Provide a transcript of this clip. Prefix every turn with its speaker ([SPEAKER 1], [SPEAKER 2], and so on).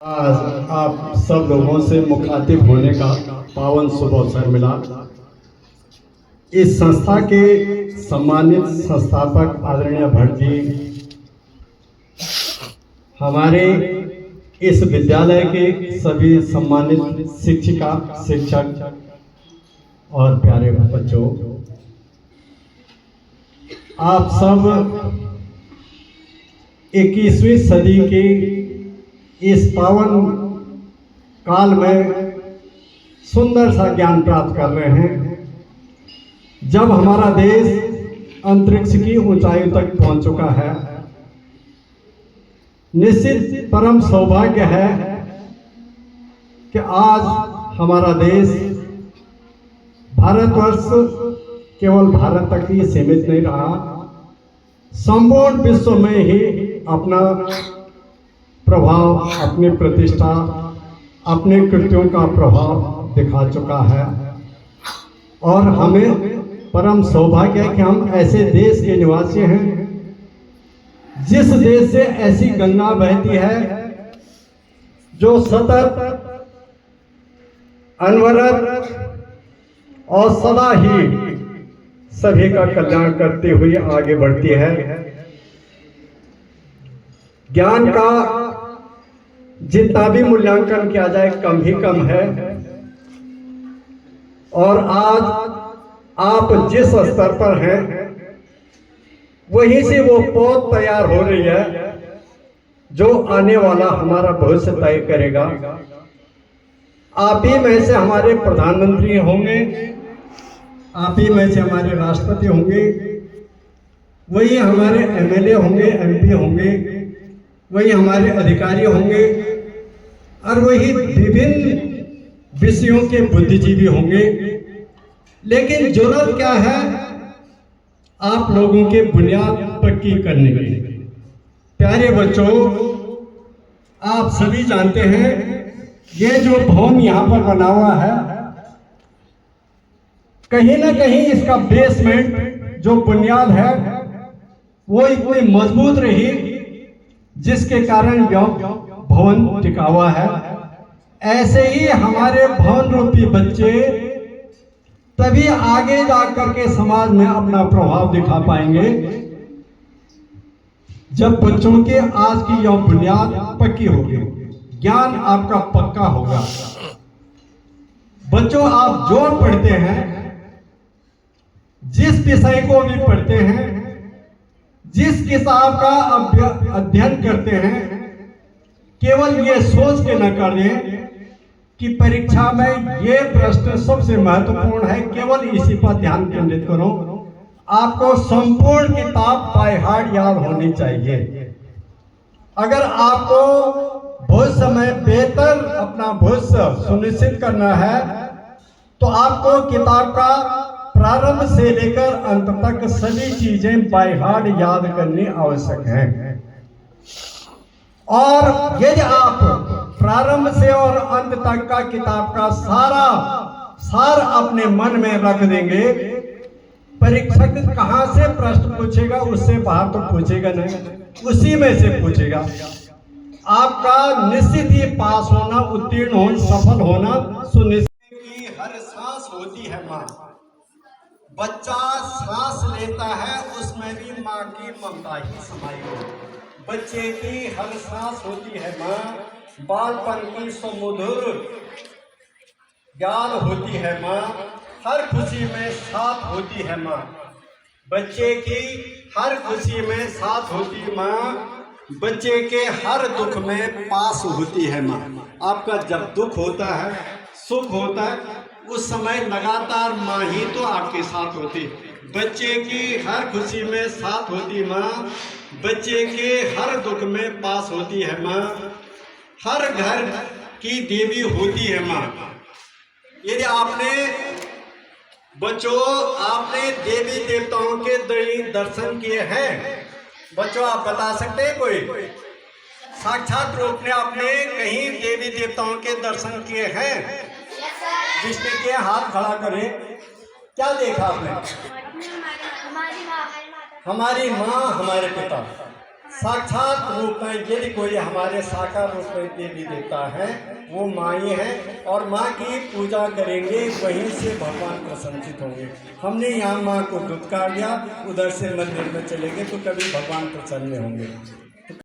[SPEAKER 1] आज आप सब लोगों से मुखातिब होने का पावन शुभ अवसर मिला। इस संस्था के सम्मानित संस्थापक आदरणीय भट्ट जी, हमारे इस विद्यालय के सभी सम्मानित शिक्षिका शिक्षक और प्यारे बच्चों, आप सब 21वीं सदी के इस पावन काल में सुंदर सा ज्ञान प्राप्त कर रहे हैं। जब हमारा देश अंतरिक्ष की ऊंचाई तक पहुंच चुका है, निश्चित परम सौभाग्य है कि आज हमारा देश भारतवर्ष केवल भारत तक ही सीमित नहीं रहा, संपूर्ण विश्व में ही अपना प्रभाव, अपनी प्रतिष्ठा, अपने कृत्यों का प्रभाव दिखा चुका है। और हमें परम सौभाग्य है कि हम ऐसे देश के निवासी हैं जिस देश से ऐसी गंगा बहती है जो सतत, अनवरत और सदा ही सभी का कल्याण करते हुए आगे बढ़ती है। ज्ञान का जितना भी मूल्यांकन किया जाए कम ही कम है। और आज आप जिस स्तर पर हैं वहीं से वो पौध तैयार हो रही है जो आने वाला हमारा भविष्य तय करेगा। आप ही में से हमारे प्रधानमंत्री होंगे, आप ही में से हमारे राष्ट्रपति होंगे, वही हमारे एमएलए होंगे, एमपी होंगे, वही हमारे अधिकारी होंगे और वही विभिन्न विषयों के बुद्धिजीवी होंगे। लेकिन जरूरत क्या है? आप लोगों के बुनियाद पक्की करने की। प्यारे बच्चों, आप सभी जानते हैं ये जो भवन यहाँ पर बना हुआ है, कहीं ना कहीं इसका बेसमेंट जो बुनियाद है वो इतनी मजबूत रही जिसके कारण भवन टिका हुआ है। ऐसे ही हमारे भवन रूपी बच्चे तभी आगे जाकर के समाज में अपना प्रभाव दिखा पाएंगे जब बच्चों के आज की यह बुनियाद पक्की होगी, ज्ञान आपका पक्का होगा। बच्चों, आप जो पढ़ते हैं, जिस विषय को भी पढ़ते हैं, जिस किताब का अध्ययन करते हैं, केवल ये सोच के न करें कि परीक्षा में ये प्रश्न सबसे महत्वपूर्ण है, केवल इसी पर ध्यान केंद्रित करो। आपको संपूर्ण किताब बाय हार्ट याद होनी चाहिए। अगर आपको भविष्य में बेहतर अपना भविष्य सुनिश्चित करना है तो आपको किताब का प्रारंभ से लेकर अंत तक सभी चीजें बाय हार्ट याद करनी आवश्यक है। और यदि आप प्रारंभ से और अंत तक का किताब का सारा सार अपने मन में रख देंगे, परीक्षक कहां से प्रश्न पूछेगा उससे बाहर तो पूछेगा नहीं, उसी में से पूछेगा। आपका निश्चित ही पास होना, उत्तीर्ण होना, सफल होना सुनिश्चित की हर सांस होती है माँ। बच्चा सांस लेता है उसमें भी माँ की ममता ही समाई हो। बच्चे की हर सांस होती है माँ, बालपन की सुमधुर ज्ञान होती है माँ, हर खुशी में साथ होती है माँ। बच्चे की हर खुशी में साथ होती माँ, बच्चे के हर दुख में पास होती है माँ। आपका जब दुख होता है, सुख होता है, उस समय लगातार माँ ही तो आपके साथ होती। बच्चे की हर खुशी में साथ होती माँ, बच्चे के हर दुख में पास होती है माँ, हर घर की देवी होती है माँ। यदि आपने बच्चों, आपने देवी देवताओं के दर्शन किए हैं? बच्चों, आप बता सकते हैं कोई साक्षात रूप में आपने कहीं देवी देवताओं के दर्शन किए हैं? जिसने के हाथ खड़ा करे। क्या देखा आपने? हमारी माँ, हमारे पिता। साक्षात रूप में यदि कोई हमारे साकार रूप में देवी देवता है वो माँ ही है, और माँ की पूजा करेंगे वहीं से भगवान प्रसन्नचित होंगे। हमने यहाँ माँ को दुत्कार दिया, उधर से मंदिर में चलेंगे तो कभी भगवान प्रसन्न होंगे।